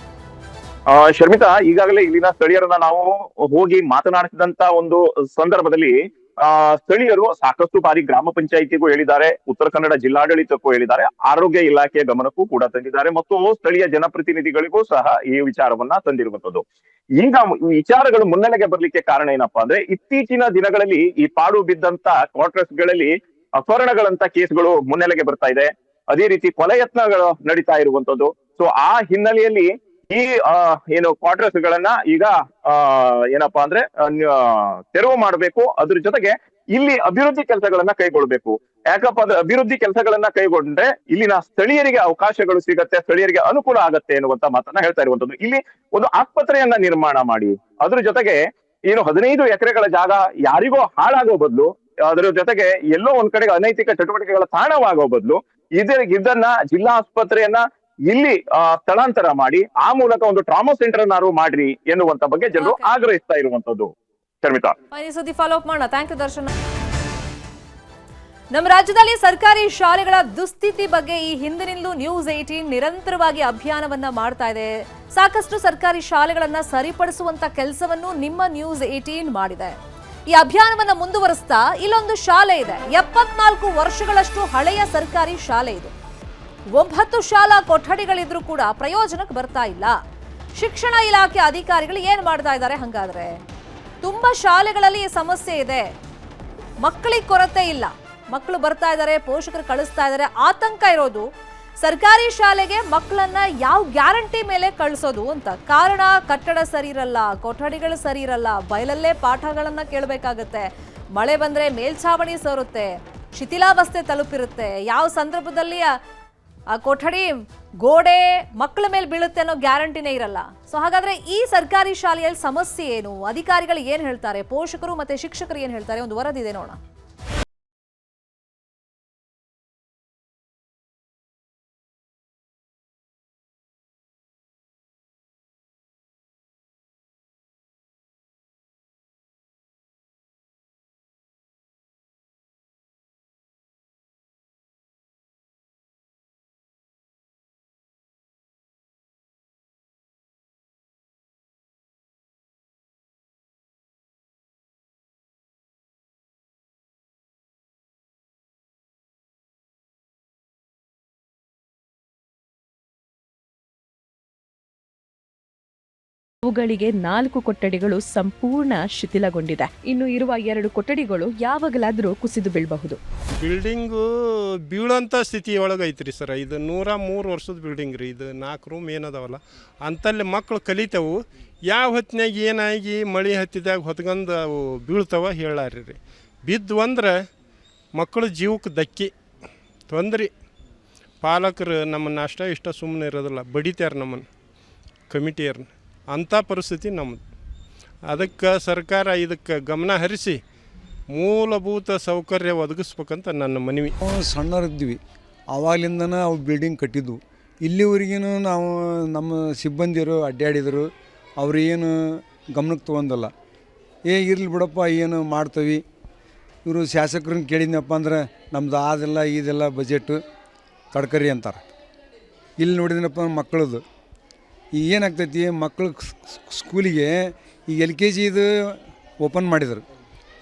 ಶರ್ಮಿತಾ, ಈಗಾಗಲೇ ಇಲ್ಲಿನ ಸ್ಥಳೀಯರನ್ನ ನಾವು ಹೋಗಿ ಮಾತನಾಡಿಸಿದಂತ ಒಂದು ಸಂದರ್ಭದಲ್ಲಿ ಸ್ಥಳೀಯರು ಸಾಕಷ್ಟು ಬಾರಿ ಗ್ರಾಮ ಪಂಚಾಯಿತಿಗೂ ಹೇಳಿದ್ದಾರೆ, ಉತ್ತರ ಕನ್ನಡ ಜಿಲ್ಲಾಡಳಿತಕ್ಕೂ ಹೇಳಿದ್ದಾರೆ, ಆರೋಗ್ಯ ಇಲಾಖೆಯ ಗಮನಕ್ಕೂ ಕೂಡ ತಂದಿದ್ದಾರೆ ಮತ್ತು ಸ್ಥಳೀಯ ಜನಪ್ರತಿನಿಧಿಗಳಿಗೂ ಸಹ ಈ ವಿಚಾರವನ್ನ ತಂದಿರುವಂತದ್ದು. ಈಗ ವಿಚಾರಗಳು ಮುನ್ನೆಲೆಗೆ ಬರ್ಲಿಕ್ಕೆ ಕಾರಣ ಏನಪ್ಪಾ ಅಂದ್ರೆ ಇತ್ತೀಚಿನ ದಿನಗಳಲ್ಲಿ ಈ ಪಾಡು ಬಿದ್ದಂತ ಕ್ವಾರ್ಟರ್ಸ್ ಗಳಲ್ಲಿ ಅಪಹರಣಗಳಂತ ಕೇಸ್ಗಳು ಮುನ್ನೆಲೆಗೆ ಬರ್ತಾ ಇದೆ. ಅದೇ ರೀತಿ ಕೊಲೆ ಯತ್ನಗಳು ನಡೀತಾ ಇರುವಂತದ್ದು. ಸೊ ಆ ಹಿನ್ನೆಲೆಯಲ್ಲಿ ಈ ಏನು ಕ್ವಾರ್ಟರ್ಸ್ ಗಳನ್ನ ಈಗ ಏನಪ್ಪಾ ಅಂದ್ರೆ ತೆರವು ಮಾಡಬೇಕು. ಅದ್ರ ಜೊತೆಗೆ ಇಲ್ಲಿ ಅಭಿವೃದ್ಧಿ ಕೆಲಸಗಳನ್ನ ಕೈಗೊಳ್ಬೇಕು. ಯಾಕಪ್ಪ ಅಂದ್ರೆ ಅಭಿವೃದ್ಧಿ ಕೆಲಸಗಳನ್ನ ಕೈಗೊಂಡ್ರೆ ಇಲ್ಲಿನ ಸ್ಥಳೀಯರಿಗೆ ಅವಕಾಶಗಳು ಸಿಗತ್ತೆ, ಸ್ಥಳೀಯರಿಗೆ ಅನುಕೂಲ ಆಗತ್ತೆ ಎನ್ನುವಂತ ಮಾತನ್ನ ಹೇಳ್ತಾ ಇರುವಂತದ್ದು. ಇಲ್ಲಿ ಒಂದು ಆಸ್ಪತ್ರೆಯನ್ನ ನಿರ್ಮಾಣ ಮಾಡಿ ಅದ್ರ ಜೊತೆಗೆ ಏನು 15 ಎಕರೆಗಳ ಜಾಗ ಯಾರಿಗೋ ಹಾಳಾಗೋ ಬದಲು ಅದರ ಜೊತೆಗೆ ಎಲ್ಲೋ ಒಂದ್ ಕಡೆಗೆ ಅನೈತಿಕ ಚಟುವಟಿಕೆಗಳ ತಾಣವಾಗೋ ಬದಲು ಇದನ್ನ ಜಿಲ್ಲಾ ಆಸ್ಪತ್ರೆಯನ್ನ ಇಲ್ಲಿ ಸ್ಥಳಾಂತರ ಮಾಡಿ ಆ ಮೂಲಕ ಒಂದು ಟ್ರಾಮಾ ಸೆಂಟರ್ ಅನ್ನಾರು ಮಾಡ್ರಿ ಎನ್ನುವಂತ ಬಗ್ಗೆ ಜನರು ಆಗ್ರಹಿಸ್ತಾ ಇರುವಂತದ್ದು. ಶರ್ಮಿತಾ, ಈ ಸುದ್ದಿ ಫಾಲೋ ಅಪ್ ಮಾಡೋಣ. Thank you Darshan. ನಮ್ಮ ರಾಜ್ಯದಲ್ಲಿ ಸರ್ಕಾರಿ ಶಾಲೆಗಳ ದುಸ್ಥಿತಿ ಬಗ್ಗೆ ಈ ಹಿಂದಿನಿಂದಲೂ ನ್ಯೂಸ್ 18 ನಿರಂತರವಾಗಿ ಅಭಿಯಾನವನ್ನ ಮಾಡ್ತಾ ಇದೆ. ಸಾಕಷ್ಟು ಸರ್ಕಾರಿ ಶಾಲೆಗಳನ್ನ ಸರಿಪಡಿಸುವಂತ ಕೆಲಸವನ್ನು ನಿಮ್ಮ ನ್ಯೂಸ್ 18 ಮಾಡಿದೆ. ಈ ಅಭಿಯಾನವನ್ನ ಮುಂದುವರಿಸ್ತಾ ಇಲ್ಲೊಂದು ಶಾಲೆ ಇದೆ, 74 ವರ್ಷಗಳಷ್ಟು ಹಳೆಯ ಸರ್ಕಾರಿ ಶಾಲೆ ಇದು. 9 ಶಾಲಾ ಕೊಠಡಿಗಳಿದ್ರೂ ಕೂಡ ಪ್ರಯೋಜನಕ್ಕೆ ಬರ್ತಾ ಇಲ್ಲ. ಶಿಕ್ಷಣ ಇಲಾಖೆ ಅಧಿಕಾರಿಗಳು ಏನ್ ಮಾಡ್ತಾ ಇದ್ದಾರೆ ಹಂಗಾದ್ರೆ? ತುಂಬಾ ಶಾಲೆಗಳಲ್ಲಿ ಈ ಸಮಸ್ಯೆ ಇದೆ, ಮಕ್ಕಳಿಗೆ ಕೊರತೆ ಇಲ್ಲ, ಮಕ್ಕಳು ಬರ್ತಾ ಇದ್ದಾರೆ, ಪೋಷಕರು ಕಳಿಸ್ತಾ ಇದ್ದಾರೆ. ಆತಂಕ ಇರೋದು ಸರ್ಕಾರಿ ಶಾಲೆಗೆ ಮಕ್ಕಳನ್ನ ಯಾವ ಗ್ಯಾರಂಟಿ ಮೇಲೆ ಕಳಿಸೋದು ಅಂತ. ಕಾರಣ ಕಟ್ಟಡ ಸರಿ ಇರಲ್ಲ, ಕೊಠಡಿಗಳು ಸರಿ ಇರಲ್ಲ, ಬಯಲಲ್ಲೇ ಪಾಠಗಳನ್ನ ಕೇಳಬೇಕಾಗತ್ತೆ, ಮಳೆ ಬಂದ್ರೆ ಮೇಲ್ಛಾವಣಿ ಸೋರುತ್ತೆ, ಶಿಥಿಲಾವಸ್ಥೆ ತಲುಪಿರುತ್ತೆ, ಯಾವ ಸಂದರ್ಭದಲ್ಲಿ ಆ ಕೊಠಡಿ ಗೋಡೆ ಮಕ್ಕಳ ಮೇಲೆ ಬೀಳುತ್ತೆ ಅನ್ನೋ ಗ್ಯಾರಂಟಿನೇ ಇರಲ್ಲ. ಸೊ ಹಾಗಾದ್ರೆ ಈ ಸರ್ಕಾರಿ ಶಾಲೆಯಲ್ಲಿ ಸಮಸ್ಯೆ ಏನು, ಅಧಿಕಾರಿಗಳು ಏನ್ ಹೇಳ್ತಾರೆ, ಪೋಷಕರು ಮತ್ತೆ ಶಿಕ್ಷಕರು ಏನ್ ಹೇಳ್ತಾರೆ, ಒಂದು ವರದಿ ಇದೆ ನೋಡೋಣ. ಅವುಗಳಿಗೆ 4 ಕೊಠಡಿಗಳು ಸಂಪೂರ್ಣ ಶಿಥಿಲಗೊಂಡಿದೆ. ಇನ್ನು ಇರುವ 2 ಕೊಠಡಿಗಳು ಯಾವಾಗಲಾದರೂ ಕುಸಿದು ಬೀಳಬಹುದು. ಬಿಲ್ಡಿಂಗು ಬೀಳೋಂಥ ಸ್ಥಿತಿ ಒಳಗೆ ಐತ್ರಿ ಸರ್. ಇದು 103 ವರ್ಷದ ಬಿಲ್ಡಿಂಗ್ ರೀ. ಇದು 4 ರೂಮ್ ಏನದಾವಲ್ಲ ಅಂತಲ್ಲಿ ಮಕ್ಕಳು ಕಲಿತಾವು. ಯಾವ ಹೊತ್ತಿನಾಗ ಏನಾಗಿ ಮಳೆ ಹತ್ತಿದಾಗ ಹೊತ್ಕೊಂಡು ಅವು ಬೀಳ್ತಾವ ಹೇಳಾರಿ ರೀ. ಬಿದ್ದು ಅಂದ್ರೆ ಮಕ್ಕಳು ಜೀವಕ್ಕೆ ಧಕ್ಕೆ ತೊಂದ್ರೆ. ಪಾಲಕರು ನಮ್ಮನ್ನು ಅಷ್ಟ ಇಷ್ಟ ಸುಮ್ಮನೆ ಇರೋದಿಲ್ಲ, ಬಡಿತಾರೆ ನಮ್ಮನ್ನು ಕಮಿಟಿಯರ್ನ. ಅಂಥ ಪರಿಸ್ಥಿತಿ ನಮ್ಮದು. ಅದಕ್ಕೆ ಸರ್ಕಾರ ಇದಕ್ಕೆ ಗಮನ ಹರಿಸಿ ಮೂಲಭೂತ ಸೌಕರ್ಯ ಒದಗಿಸ್ಬೇಕಂತ ನನ್ನ ಮನವಿ. ಸಣ್ಣರಿದ್ವಿ ಆವಾಗಲಿಂದನೇ ಅವು ಬಿಲ್ಡಿಂಗ್ ಕಟ್ಟಿದ್ವು. ಇಲ್ಲಿವರೆಗೂ ನಾವು ನಮ್ಮ ಸಿಬ್ಬಂದಿಯರು ಅಡ್ಡಾಡಿದರು, ಅವ್ರು ಏನು ಗಮನಕ್ಕೆ ತೊಗೊಂಡಲ್ಲ. ಇರಲಿ ಬಿಡಪ್ಪ ಏನು ಮಾಡ್ತೀವಿ. ಇವರು ಶಾಸಕರನ್ನ ಕೇಳಿದ್ನಪ್ಪ ಅಂದ್ರೆ ನಮ್ದು ಅದೆಲ್ಲ ಇದೆಲ್ಲ ಬಜೆಟು ತಡ್ಕರಿ ಅಂತಾರೆ. ಇಲ್ಲಿ ನೋಡಿದ್ನಪ್ಪ ಮಕ್ಕಳದು ಈಗ ಏನಾಗ್ತೈತಿ, ಮಕ್ಕಳು ಸ್ಕೂಲಿಗೆ ಈಗ LKG ಇದು ಓಪನ್ ಮಾಡಿದರು.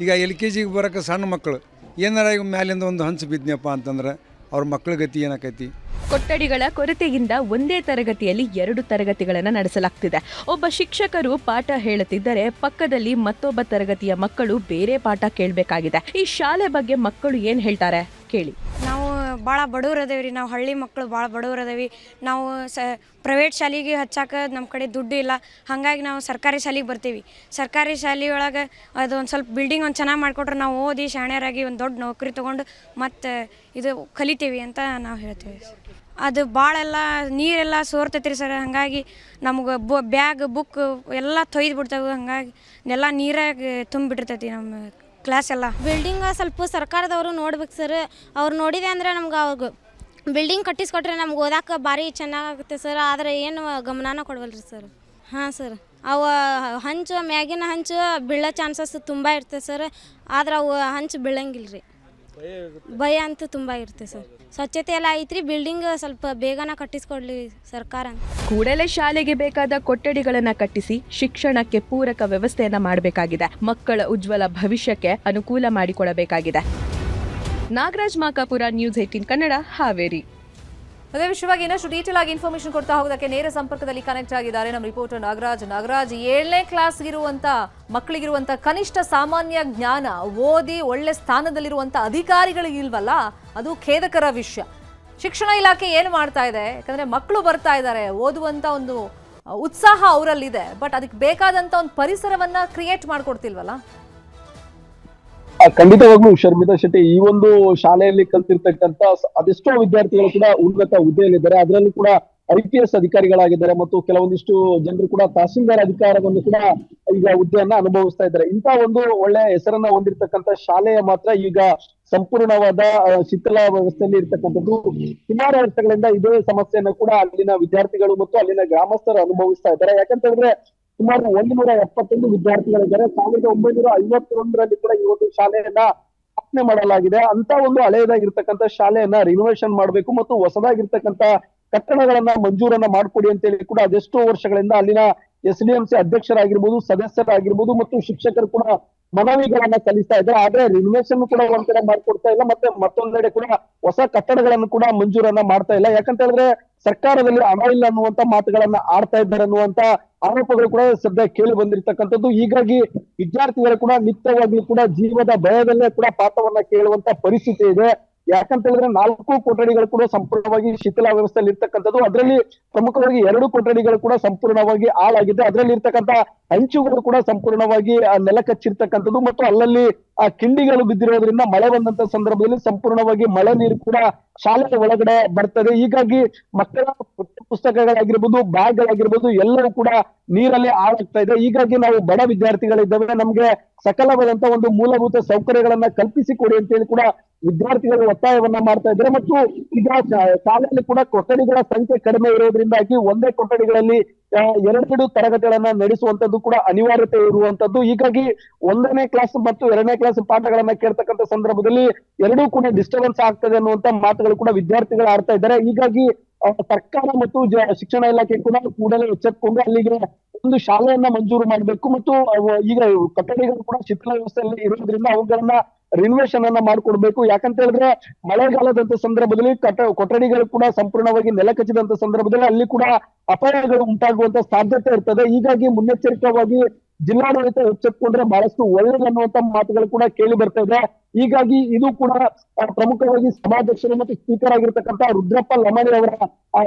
ಈಗ LKGಗೆ ಬರೋಕ್ಕೆ ಸಣ್ಣ ಮಕ್ಕಳು ಏನಾರ ಈಗ ಮ್ಯಾಲಿಂದ ಒಂದು ಹಂಚು ಬಿದ್ನಪ್ಪ ಅಂತಂದ್ರೆ ಅವ್ರ ಮಕ್ಕಳ ಗತಿ ಏನಾಕೈತಿ. ಕೊಠಡಿಗಳ ಕೊರತೆಯಿಂದ ಒಂದೇ ತರಗತಿಯಲ್ಲಿ 2 ತರಗತಿಗಳನ್ನು ನಡೆಸಲಾಗ್ತಿದೆ. ಒಬ್ಬ ಶಿಕ್ಷಕರು ಪಾಠ ಹೇಳುತ್ತಿದ್ದರೆ ಪಕ್ಕದಲ್ಲಿ ಮತ್ತೊಬ್ಬ ತರಗತಿಯ ಮಕ್ಕಳು ಬೇರೆ ಪಾಠ ಕೇಳಬೇಕಾಗಿದೆ. ಈ ಶಾಲೆ ಬಗ್ಗೆ ಮಕ್ಕಳು ಏನು ಹೇಳ್ತಾರೆ ಕೇಳಿ. ನಾವು ಭಾಳ ಬಡವ್ರು ಅದೇವಿ ರೀ. ನಾವು ಹಳ್ಳಿ ಮಕ್ಕಳು ಭಾಳ ಬಡವ್ರು ಅದೇವಿ. ನಾವು ಪ್ರೈವೇಟ್ ಶಾಲೆಗೆ ಹಚ್ಚಾಕ ನಮ್ಮ ಕಡೆ ದುಡ್ಡು ಇಲ್ಲ. ಹಾಗಾಗಿ ನಾವು ಸರ್ಕಾರಿ ಶಾಲೆಗೆ ಬರ್ತೀವಿ. ಸರ್ಕಾರಿ ಶಾಲೆ ಒಳಗೆ ಅದು ಒಂದು ಸ್ವಲ್ಪ ಬಿಲ್ಡಿಂಗ್ ಒಂದು ಚೆನ್ನಾಗಿ ಮಾಡಿಕೊಟ್ರೆ ನಾವು ಓದಿ ಶಾಣ್ಯರಾಗಿ ಒಂದು ದೊಡ್ಡ ನೌಕರಿ ತೊಗೊಂಡು ಮತ್ತು ಇದು ಕಲಿತೀವಿ ಅಂತ ನಾವು ಹೇಳ್ತೀವಿ. ಅದು ಭಾಳೆಲ್ಲ ನೀರೆಲ್ಲ ಸೋರ್ತೈತಿ ರೀ ಸರ್. ಹಾಗಾಗಿ ನಮ್ಗೆ ಬ್ಯಾಗ್ ಬುಕ್ ಎಲ್ಲ ತೊಯ್ದು ಬಿಡ್ತಾವೆ. ಹಾಗಾಗಿ ಎಲ್ಲ ನೀರಾಗಿ ತುಂಬಿಟ್ಟಿರ್ತೈತಿ ನಮ್ಮ ಕ್ಲಾಸ್ ಎಲ್ಲ. ಬಿಲ್ಡಿಂಗ್ ಸ್ವಲ್ಪ ಸರ್ಕಾರದವರು ನೋಡ್ಬೇಕು ಸರ್. ಅವ್ರು ನೋಡಿದೆ ಅಂದರೆ ನಮ್ಗೆ ಅವಾಗ ಬಿಲ್ಡಿಂಗ್ ಕಟ್ಟಿಸ್ಕೊಟ್ರೆ ನಮ್ಗೆ ಓದಾಕ ಭಾರಿ ಚೆನ್ನಾಗುತ್ತೆ ಸರ್. ಆದರೆ ಏನು ಗಮನನ ಕೊಡವಲ್ರಿ ಸರ್. ಹಾಂ ಸರ್, ಅವು ಹಂಚು ಮ್ಯಾಗಿನ ಹಂಚು ಬೀಳೋ ಚಾನ್ಸಸ್ ತುಂಬ ಇರ್ತದೆ ಸರ್. ಆದ್ರೆ ಅವು ಹಂಚು ಬೀಳಂಗಿಲ್ಲ ರೀ. ಭಯ ಅಂತೂ ತುಂಬ ಇರುತ್ತೆ ಸರ್. ಸ್ವಚ್ಛತೆ ಎಲ್ಲ ಐತ್ರಿ. ಬಿಲ್ಡಿಂಗ್ ಸ್ವಲ್ಪ ಬೇಗನ ಕಟ್ಟಿಸ್ಕೊಡ್ಲಿ ಸರ್ಕಾರ. ಕೂಡಲೇ ಶಾಲೆಗೆ ಬೇಕಾದ ಕೊಠಡಿಗಳನ್ನು ಕಟ್ಟಿಸಿ ಶಿಕ್ಷಣಕ್ಕೆ ಪೂರಕ ವ್ಯವಸ್ಥೆಯನ್ನ ಮಾಡಬೇಕಾಗಿದೆ. ಮಕ್ಕಳ ಉಜ್ವಲ ಭವಿಷ್ಯಕ್ಕೆ ಅನುಕೂಲ ಮಾಡಿಕೊಡಬೇಕಾಗಿದೆ. ನಾಗರಾಜ್ ಮಾಕಾಪುರ, ನ್ಯೂಸ್ 18 ಕನ್ನಡ, ಹಾವೇರಿ. ಅದೇ ವಿಷಯವಾಗಿ ಇನ್ನಷ್ಟು ಡೀಟೇಲ್ ಆಗಿ ಇನ್ಫಾರ್ಮೇಶನ್ ಕೊಡ್ತಾ ಹೋಗೋದಕ್ಕೆ ನೇರ ಸಂಪರ್ಕದಲ್ಲಿ ಕನೆಕ್ಟ್ ಆಗಿದ್ದಾರೆ ನಮ್ಮ ರಿಪೋರ್ಟರ್ ನಾಗರಾಜ್. 7ನೇ ಕ್ಲಾಸ್ಗಿರುವಂತ ಮಕ್ಕಳಿಗಿರುವಂತ ಕನಿಷ್ಠ ಸಾಮಾನ್ಯ ಜ್ಞಾನ, ಓದಿ ಒಳ್ಳೆ ಸ್ಥಾನದಲ್ಲಿರುವಂತ ಅಧಿಕಾರಿಗಳಿಗೆ ಇಲ್ವಲ್ಲ, ಅದು ಖೇದಕರ ವಿಷಯ. ಶಿಕ್ಷಣ ಇಲಾಖೆ ಏನು ಮಾಡ್ತಾ ಇದೆ? ಯಾಕಂದ್ರೆ ಮಕ್ಕಳು ಬರ್ತಾ ಇದ್ದಾರೆ, ಓದುವಂತ ಒಂದು ಉತ್ಸಾಹ ಅವರಲ್ಲಿದೆ, ಬಟ್ ಅದಕ್ಕೆ ಬೇಕಾದಂತ ಒಂದು ಪರಿಸರವನ್ನ ಕ್ರಿಯೇಟ್ ಮಾಡ್ಕೊಡ್ತಿಲ್ವಲ್ಲ? ಖಂಡಿತವಾಗ್ಲೂ ಶರ್ಮಿತಾ ಶೆಟ್ಟಿ, ಈ ಒಂದು ಶಾಲೆಯಲ್ಲಿ ಕಲ್ತಿರ್ತಕ್ಕಂಥ ಅದೆಷ್ಟೋ ವಿದ್ಯಾರ್ಥಿಗಳು ಕೂಡ ಉನ್ನತ ಹುದ್ದೆಯಲ್ಲಿದ್ದಾರೆ. ಅದರಲ್ಲೂ ಕೂಡ IPS ಅಧಿಕಾರಿಗಳಾಗಿದ್ದಾರೆ ಮತ್ತು ಕೆಲವೊಂದಿಷ್ಟು ಜನರು ಕೂಡ ತಹಸೀಲ್ದಾರ್ ಅಧಿಕಾರವನ್ನು ಕೂಡ ಈಗ ಹುದ್ದೆಯನ್ನ ಅನುಭವಿಸ್ತಾ ಇದ್ದಾರೆ. ಇಂತ ಒಂದು ಒಳ್ಳೆ ಹೆಸರನ್ನ ಹೊಂದಿರತಕ್ಕಂತ ಶಾಲೆಯ ಮಾತ್ರ ಈಗ ಸಂಪೂರ್ಣವಾದ ಶಿಥಿಲ ವ್ಯವಸ್ಥೆಯಲ್ಲಿ ಇರ್ತಕ್ಕಂಥದ್ದು. ಸುಮಾರು ವರ್ಷಗಳಿಂದ ಇದೇ ಸಮಸ್ಯೆಯನ್ನು ಕೂಡ ಅಲ್ಲಿನ ವಿದ್ಯಾರ್ಥಿಗಳು ಮತ್ತು ಅಲ್ಲಿನ ಗ್ರಾಮಸ್ಥರು ಅನುಭವಿಸ್ತಾ ಇದ್ದಾರೆ. ಯಾಕಂತ ಹೇಳಿದ್ರೆ ಸುಮಾರು 171 ವಿದ್ಯಾರ್ಥಿಗಳಿದ್ದಾರೆ. 1951ರಲ್ಲಿ ಕೂಡ ಈ ಒಂದು ಶಾಲೆಯನ್ನ ಸ್ಥಾಪನೆ ಮಾಡಲಾಗಿದೆ. ಅಂತ ಒಂದು ಹಳೆಯದಾಗಿರ್ತಕ್ಕಂಥ ಶಾಲೆಯನ್ನ ರಿನೋವೇಷನ್ ಮಾಡಬೇಕು ಮತ್ತು ಹೊಸದಾಗಿರ್ತಕ್ಕಂಥ ಕಟ್ಟಡಗಳನ್ನ ಮಂಜೂರನ್ನ ಮಾಡ್ಕೊಡಿ ಅಂತ ಹೇಳಿ ಕೂಡ ಅದೆಷ್ಟೋ ವರ್ಷಗಳಿಂದ ಅಲ್ಲಿನ SDMC ಅಧ್ಯಕ್ಷರಾಗಿರ್ಬೋದು, ಸದಸ್ಯರಾಗಿರ್ಬೋದು ಮತ್ತು ಶಿಕ್ಷಕರು ಕೂಡ ಮನವಿಗಳನ್ನ ಸಲ್ಲಿಸ್ತಾ ಇದ್ದಾರೆ. ಆದ್ರೆ ರಿನೋವೇಷನ್ ಕೂಡ ಒಂದ್ ಕಡೆ ಮಾಡ್ಕೊಡ್ತಾ ಇಲ್ಲ, ಮತ್ತೆ ಮತ್ತೊಂದೆಡೆ ಕೂಡ ಹೊಸ ಕಟ್ಟಡಗಳನ್ನು ಕೂಡ ಮಂಜೂರನ್ನ ಮಾಡ್ತಾ ಇಲ್ಲ. ಯಾಕಂತ ಹೇಳಿದ್ರೆ ಸರ್ಕಾರದಲ್ಲಿ ಹಣ ಇಲ್ಲ ಅನ್ನುವಂತ ಮಾತುಗಳನ್ನ ಆಡ್ತಾ ಇದ್ದಾರೆ ಅನ್ನುವಂತ ಆರೋಪಗಳು ಕೂಡ ಸದ್ಯ ಕೇಳಿ ಬಂದಿರತಕ್ಕಂಥದ್ದು. ಹೀಗಾಗಿ ವಿದ್ಯಾರ್ಥಿಗಳು ಕೂಡ ನಿತ್ಯವಾಗಿ ಕೂಡ ಜೀವದ ಭಯದಲ್ಲೇ ಕೂಡ ಪಾಠವನ್ನ ಕೇಳುವಂತ ಪರಿಸ್ಥಿತಿ ಇದೆ. ಯಾಕಂತ ಹೇಳಿದ್ರೆ 4 ಕೊಠಡಿಗಳು ಕೂಡ ಸಂಪೂರ್ಣವಾಗಿ ಶಿಥಿಲ ವ್ಯವಸ್ಥೆಯಲ್ಲಿ ಇರ್ತಕ್ಕಂಥದ್ದು. ಅದರಲ್ಲಿ ಪ್ರಮುಖವಾಗಿ 2 ಕೊಠಡಿಗಳು ಕೂಡ ಸಂಪೂರ್ಣವಾಗಿ ಹಾಳಾಗಿದೆ. ಅದರಲ್ಲಿ ಇರ್ತಕ್ಕಂಥ ಹಂಚುಗಳು ಕೂಡ ಸಂಪೂರ್ಣವಾಗಿ ನೆಲಕಚ್ಚಿರ್ತಕ್ಕಂಥದ್ದು ಮತ್ತು ಅಲ್ಲಲ್ಲಿ ಆ ಕಿಂಡಿಗಳು ಬಿದ್ದಿರೋದ್ರಿಂದ ಮಳೆ ಬಂದಂತ ಸಂದರ್ಭದಲ್ಲಿ ಸಂಪೂರ್ಣವಾಗಿ ಮಳೆ ನೀರು ಕೂಡ ಶಾಲೆಯ ಒಳಗಡೆ ಬರ್ತದೆ. ಹೀಗಾಗಿ ಮಕ್ಕಳ ಪುಸ್ತಕಗಳಾಗಿರ್ಬೋದು, ಬ್ಯಾಗ್ಗಳಾಗಿರ್ಬೋದು ಎಲ್ಲವೂ ಕೂಡ ನೀರಲ್ಲಿ ಹಾಳಾಗ್ತಾ ಇದೆ. ಹೀಗಾಗಿ ನಾವು ಬಡ ವಿದ್ಯಾರ್ಥಿಗಳಿದ್ದೇವೆ, ನಮ್ಗೆ ಸಕಲವಾದಂತ ಒಂದು ಮೂಲಭೂತ ಸೌಕರ್ಯಗಳನ್ನ ಕಲ್ಪಿಸಿ ಕೊಡಿ ಅಂತ ಹೇಳಿ ಕೂಡ ವಿದ್ಯಾರ್ಥಿಗಳು ಒತ್ತಾಯವನ್ನ ಮಾಡ್ತಾ ಇದ್ದಾರೆ. ಮತ್ತು ಈಗ ಶಾಲೆಯಲ್ಲಿ ಕೂಡ ಕೊಠಡಿಗಳ ಸಂಖ್ಯೆ ಕಡಿಮೆ ಇರೋದ್ರಿಂದಾಗಿ ಒಂದೇ ಕೊಠಡಿಗಳಲ್ಲಿ 2 ತರಗತಿಗಳನ್ನ ನಡೆಸುವಂತದ್ದು ಕೂಡ ಅನಿವಾರ್ಯತೆ ಇರುವಂತದ್ದು. ಹೀಗಾಗಿ 1ನೇ ಕ್ಲಾಸ್ ಮತ್ತು 2ನೇ ಕ್ಲಾಸ್ ಪಾಠಗಳನ್ನ ಕೇಳ್ತಕ್ಕಂಥ ಸಂದರ್ಭದಲ್ಲಿ ಎರಡೂ ಕೂಡ ಡಿಸ್ಟರ್ಬೆನ್ಸ್ ಆಗ್ತದೆ ಅನ್ನುವಂತ ಮಾತುಗಳು ಕೂಡ ವಿದ್ಯಾರ್ಥಿಗಳು ಆಡ್ತಾ ಇದ್ದಾರೆ. ಹೀಗಾಗಿ ಸರ್ಕಾರ ಮತ್ತು ಶಿಕ್ಷಣ ಇಲಾಖೆ ಕೂಡ ಕೂಡಲೇ ಎಚ್ಚೆತ್ತುಕೊಂಡು ಅಲ್ಲಿಗೆ ಒಂದು ಶಾಲೆಯನ್ನ ಮಂಜೂರು ಮಾಡಬೇಕು ಮತ್ತು ಈಗ ಕಟ್ಟಡಗಳು ಕೂಡ ಶಿಥಿಲ ವ್ಯವಸ್ಥೆಯಲ್ಲಿ ಇರೋದ್ರಿಂದ ಅವುಗಳನ್ನ ರಿನೋವೇಷನ್ ಅನ್ನ ಮಾಡ್ಕೊಡ್ಬೇಕು. ಯಾಕಂತ ಹೇಳಿದ್ರೆ ಮಳೆಗಾಲದಂತ ಸಂದರ್ಭದಲ್ಲಿ ಕೊಠಡಿಗಳು ಕೂಡ ಸಂಪೂರ್ಣವಾಗಿ ನೆಲಕಚ್ಚಿದಂತ ಸಂದರ್ಭದಲ್ಲಿ ಅಲ್ಲಿ ಕೂಡ ಅಪಾಯಗಳು ಉಂಟಾಗುವಂತ ಸಾಧ್ಯತೆ ಇರ್ತದೆ. ಹೀಗಾಗಿ ಮುನ್ನೆಚ್ಚರಿಕವಾಗಿ ಜಿಲ್ಲಾಡಳಿತ ಎಚ್ಚೆತ್ತುಕೊಂಡ್ರೆ ಬಹಳಷ್ಟು ಒಳ್ಳೆಯದನ್ನುವಂತ ಮಾತುಗಳು ಕೂಡ ಕೇಳಿ ಬರ್ತಾ ಇದೆ. ಹೀಗಾಗಿ ಇದು ಕೂಡ ಪ್ರಮುಖವಾಗಿ ಸಭಾಧ್ಯಕ್ಷರು ಮತ್ತು ಸ್ಪೀಕರ್ ಆಗಿರ್ತಕ್ಕಂಥ ರುದ್ರಪ್ಪ ಲಮಾಣಿ ಅವರ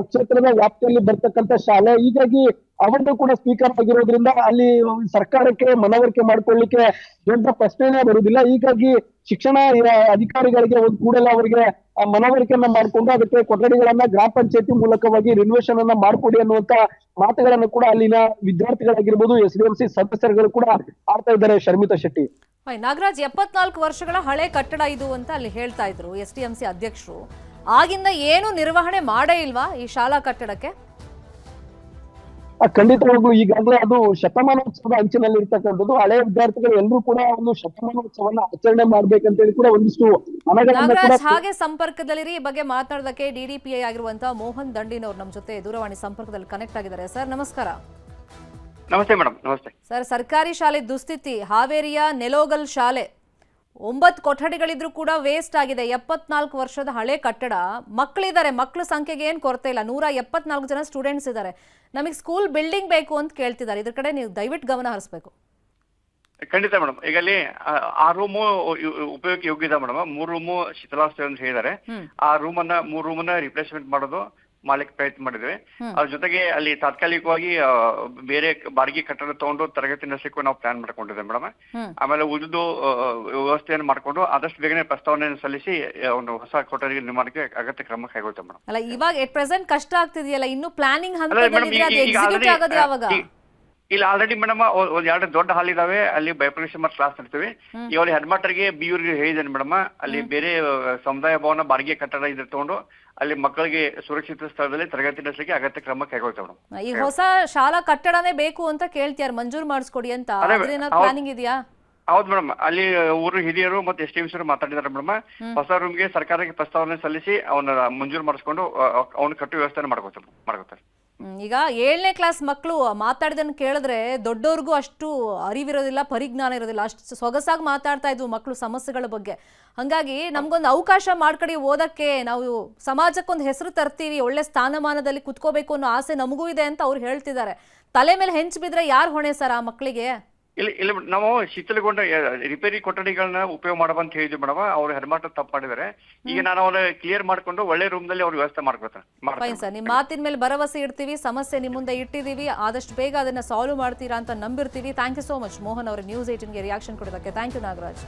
ಕ್ಷೇತ್ರದ ವ್ಯಾಪ್ತಿಯಲ್ಲಿ ಬರ್ತಕ್ಕಂಥ ಶಾಲೆ. ಹೀಗಾಗಿ ಅವರನ್ನು ಕೂಡ ಸ್ಪೀಕರ್ ಆಗಿರೋದ್ರಿಂದ ಅಲ್ಲಿ ಸರ್ಕಾರಕ್ಕೆ ಮನವರಿಕೆ ಮಾಡ್ಕೊಳ್ಳಿಕ್ಕೆ ದೊಡ್ಡ ಪ್ರಶ್ನೆನೇ ಬರುವುದಿಲ್ಲ. ಹೀಗಾಗಿ ಶಿಕ್ಷಣ ಅಧಿಕಾರಿಗಳಿಗೆ ಒಂದು ಕೂಡಲೇ ಅವರಿಗೆ ಮನವರಿಕೆಯನ್ನ ಮಾಡಿಕೊಂಡು ಅದಕ್ಕೆ ಕೊಠಡಿಗಳನ್ನ ಗ್ರಾಮ ಪಂಚಾಯತಿ ಮೂಲಕವಾಗಿ ರಿನೋವೇಷನ್ ಅನ್ನ ಮಾಡ್ಕೊಡಿ ಅನ್ನುವಂತ ಮಾತುಗಳನ್ನು ಕೂಡ ಅಲ್ಲಿನ ವಿದ್ಯಾರ್ಥಿಗಳಾಗಿರ್ಬೋದು, SDMC ಸದಸ್ಯರುಗಳು ಕೂಡ ಆಡ್ತಾ ಇದ್ದಾರೆ. ಶರ್ಮಿತಾ ಶೆಟ್ಟಿ. ನಾಗರಾಜ್, 74 ವರ್ಷಗಳ ಹಳೆ ಕಟ್ಟಡ ಇದು ಅಂತ ಅಲ್ಲಿ ಹೇಳ್ತಾ ಇದ್ರು SDMC ಅಧ್ಯಕ್ಷರು. ಆಗಿಂದ ಏನು ನಿರ್ವಹಣೆ ಮಾಡೇ ಇಲ್ವಾ ಈ ಶಾಲಾ ಕಟ್ಟಡಕ್ಕೆ? ಖಂಡಿತವಾಗ್ಲೂ ಈಗಾಗಲೇ ಅದು ಶತಮಾನೋತ್ಸವದ ಅಂಚಿನಲ್ಲಿ ಇರ್ತಕ್ಕಂಥದ್ದು. ಹಳೆಯ ವಿದ್ಯಾರ್ಥಿಗಳು ಎಲ್ಲರೂ ಕೂಡ ಒಂದು ಶತಮಾನೋತ್ಸವನ್ನ ಆಚರಣೆ ಮಾಡ್ಬೇಕಂತೇಳಿ ಕೂಡ ಒಂದಿಷ್ಟು ಹಣಗಳನ್ನ ಕೂಡ ಹಾಗೆ ಸಂಪರ್ಕದಲ್ಲಿರಿ. ಈ ಬಗ್ಗೆ ಮಾತನಾಡೋದಕ್ಕೆ DDPI ಆಗಿರುವಂತಹ ಮೋಹನ್ ದಂಡಿನವರು ನಮ್ಮ ಜೊತೆ ದೂರವಾಣಿ ಸಂಪರ್ಕದಲ್ಲಿ ಕನೆಕ್ಟ್ ಆಗಿದ್ದಾರೆ. ಸರ್ ನಮಸ್ಕಾರ. ನಮಸ್ತೆ ಮೇಡಮ್. ನಮಸ್ತೆ ಸರ್, ಸರ್ಕಾರಿ ಶಾಲೆ ದುಸ್ಥಿತಿ, ಹಾವೇರಿಯ ನೆಲೋಗಲ್ ಶಾಲೆ 9 ಕೊಠಡಿಗಳಿದ್ರು ಕೂಡ ವೇಸ್ಟ್ ಆಗಿದೆ. 74 ವರ್ಷದ ಹಳೆ ಕಟ್ಟಡ. ಮಕ್ಕಳಿದ್ದಾರೆ, ಮಕ್ಕಳ ಸಂಖ್ಯೆಗೆ ಏನು ಕೊರತೆ ಇಲ್ಲ. 174 ಜನ ಸ್ಟೂಡೆಂಟ್ಸ್ ಇದ್ದಾರೆ. ನಮಗೆ ಸ್ಕೂಲ್ ಬಿಲ್ಡಿಂಗ್ ಬೇಕು ಅಂತ ಕೇಳ್ತಿದ್ದಾರೆ. ಇದ್ರ ಕಡೆ ನೀವು ದಯವಿಟ್ಟು ಗಮನ ಹರಿಸಬೇಕು. ಖಂಡಿತ ಮೇಡಮ್. ಈಗ ಅಲ್ಲಿ 6 ರೂಮು ಉಪಯೋಗಕ್ಕೆ ಯೋಗ್ಯ ಇದೆ ಮೇಡಮ್. 3 ರೂಮು ಶಿಥಿಲಾವಸ್ಥೆ ಅಂತ ಹೇಳಿದ್ದಾರೆ. ಆ 3 ರೂಮನ್ನ ರಿಪ್ಲೇಸ್ಮೆಂಟ್ ಮಾಡೋದು ಮಾಡ್ಲಿಕ್ಕೆ ಪ್ರಯತ್ನ ಮಾಡಿದ್ವಿ. ಅದ್ರ ಜೊತೆಗೆ ಅಲ್ಲಿ ತಾತ್ಕಾಲಿಕವಾಗಿ ಬೇರೆ ಬಾಡಿಗೆ ಕಟ್ಟಡ ತಗೊಂಡು ತರಗತಿ ನಡೆಸಲಿಕ್ಕೂ ನಾವು ಪ್ಲಾನ್ ಮಾಡ್ಕೊಂಡಿದ್ದೇವೆ ಮೇಡಮ್. ಆಮೇಲೆ ಉಳಿದು ವ್ಯವಸ್ಥೆಯನ್ನು ಮಾಡ್ಕೊಂಡು ಆದಷ್ಟು ಬೇಗನೆ ಪ್ರಸ್ತಾವನೆಯನ್ನು ಸಲ್ಲಿಸಿ ಒಂದು ಹೊಸ ಕೊಠಡಿ ನಿರ್ಮಾಣಕ್ಕೆ ಅಗತ್ಯ ಕ್ರಮ ಕೈಗೊಳ್ತೇವೆ ಮೇಡಮ್. ಅಲ್ಲ, ಇವಾಗ ಎಟ್ ಪ್ರೆಸೆಂಟ್ ಕಷ್ಟ ಆಗ್ತಿದೆಯಲ್ಲ, ಇನ್ನು ಪ್ಲಾನಿಂಗ್ ಹಂತದಲ್ಲಿದ್ರೆ ಅದು ಎಕ್ಸಿಕ್ಯೂಟ್ ಆಗೋದು ಯಾವಾಗ? ಇಲ್ಲ, ಆಲ್ರೆಡಿ ಮೇಡಮ್ ಒಂದ್ 2 ದೊಡ್ಡ ಹಾಲ್ ಇದಾವೆ. ಅಲ್ಲಿ ಬಯೋಪ್ರವೇಶ ಕ್ಲಾಸ್ ನಡೆಸ್ತೀವಿ. ಇವಾಗ ಹೆಡ್ ಮಾಸ್ಟರ್ಗೆ BUರಿಗೆ ಹೇಳಿದ್ದೇನೆ ಮೇಡಮ್. ಅಲ್ಲಿ ಬೇರೆ ಸಮುದಾಯ ಭವನ ಬಾಡಿಗೆ ಕಟ್ಟಡ ಇದ್ರೆ ತಗೊಂಡು ಅಲ್ಲಿ ಮಕ್ಕಳಿಗೆ ಸುರಕ್ಷಿತ ಸ್ಥಳದಲ್ಲಿ ತರಗತಿ ನಡೆಸಲಿಕ್ಕೆ ಅಗತ್ಯ ಕ್ರಮ ಕೈಗೊಳ್ತೇವೆ ಮೇಡಮ್. ಈ ಹೊಸ ಶಾಲಾ ಕಟ್ಟಡನೇ ಬೇಕು ಅಂತ ಕೇಳ್ತಿಯಾರ, ಮಂಜೂರು ಮಾಡಿಸ್ಕೊಡಿ ಅಂತ. ಪ್ಲಾನಿಂಗ್ ಇದೆಯಾ? ಹೌದು ಮೇಡಮ್. ಅಲ್ಲಿ ಊರು ಹಿರಿಯರು ಮತ್ತೆ SDMC ಮಾತಾಡಿದಾರೆ ಮೇಡಮ್. ಹೊಸ ರೂಮ್ಗೆ ಸರ್ಕಾರಕ್ಕೆ ಪ್ರಸ್ತಾವನೆ ಸಲ್ಲಿಸಿ ಅವನ್ನ ಮಂಜೂರು ಮಾಡಿಸ್ಕೊಂಡು ಅವ್ನ ಕಟ್ಟುವ ವ್ಯವಸ್ಥೆ ಮಾಡ್ಕೊತಾರೆ. ಈಗ 7ನೇ ಕ್ಲಾಸ್ ಮಕ್ಕಳು ಮಾತಾಡಿದನ್ನು ಕೇಳಿದ್ರೆ ದೊಡ್ಡವ್ರಿಗೂ ಅಷ್ಟು ಅರಿವಿರೋದಿಲ್ಲ, ಪರಿಜ್ಞಾನ ಇರೋದಿಲ್ಲ. ಅಷ್ಟು ಸೊಗಸಾಗಿ ಮಾತಾಡ್ತಾ ಇದ್ವು ಮಕ್ಕಳು ಸಮಸ್ಯೆಗಳ ಬಗ್ಗೆ. ಹಾಗಾಗಿ ನಮ್ಗೊಂದು ಅವಕಾಶ ಮಾಡ್ಕೊಡಿ ಓದಕ್ಕೆ, ನಾವು ಸಮಾಜಕ್ಕೊಂದು ಹೆಸರು ತರ್ತೀವಿ, ಒಳ್ಳೆ ಸ್ಥಾನಮಾನದಲ್ಲಿ ಕುತ್ಕೋಬೇಕು ಅನ್ನೋ ಆಸೆ ನಮಗೂ ಇದೆ ಅಂತ ಅವ್ರು ಹೇಳ್ತಿದ್ದಾರೆ. ತಲೆ ಮೇಲೆ ಹೆಂಚು ಬಿದ್ರೆ ಯಾರು ಹೊಣೆ ಸರ್ ಆ ಮಕ್ಕಳಿಗೆ? ಇಲ್ಲ ನಾವು ಶಿಥಿಲಗೊಂಡ ರಿಪೇರಿ ಕೊಠಡಿಗಳನ್ನ ಉಪಯೋಗ ಮಾಡಬಂತ ಹೇಳಿದ್ವಿ ಮೇಡಮ್. ಅವ್ರು ಹೆಡ್ ಮಾಸ್ಟರ್ ತಪ್ಪು ಮಾಡಿದ್ದಾರೆ. ಈಗ ನಾನು ಅವ್ರ ಕ್ಲಿಯರ್ ಮಾಡ್ಕೊಂಡು ಒಳ್ಳೆ ರೂಮ್ ದಲ್ಲಿ ಅವ್ರ ವ್ಯವಸ್ಥೆ ಮಾಡ್ಕೊತಾರೆ ಸರ್. ನಿಮ್ಮ ಮಾತಿನ ಮೇಲೆ ಭರವಸೆ ಇಡ್ತೀವಿ, ಸಮಸ್ಯೆ ನಿಮ್ಮ ಮುಂದೆ ಇಟ್ಟಿದ್ದೀವಿ, ಆದಷ್ಟು ಬೇಗ ಅದನ್ನ ಸಾಲ್ವ್ ಮಾಡ್ತೀರಾ ಅಂತ ನಂಬಿರ್ತೀವಿ. Thank you so much Mohan ಅವರ ನ್ಯೂಸ್ 18ಗೆ ರಿಯಾಕ್ಷನ್ ಕೊಡೋದಕ್ಕೆ. Thank you Nagaraj.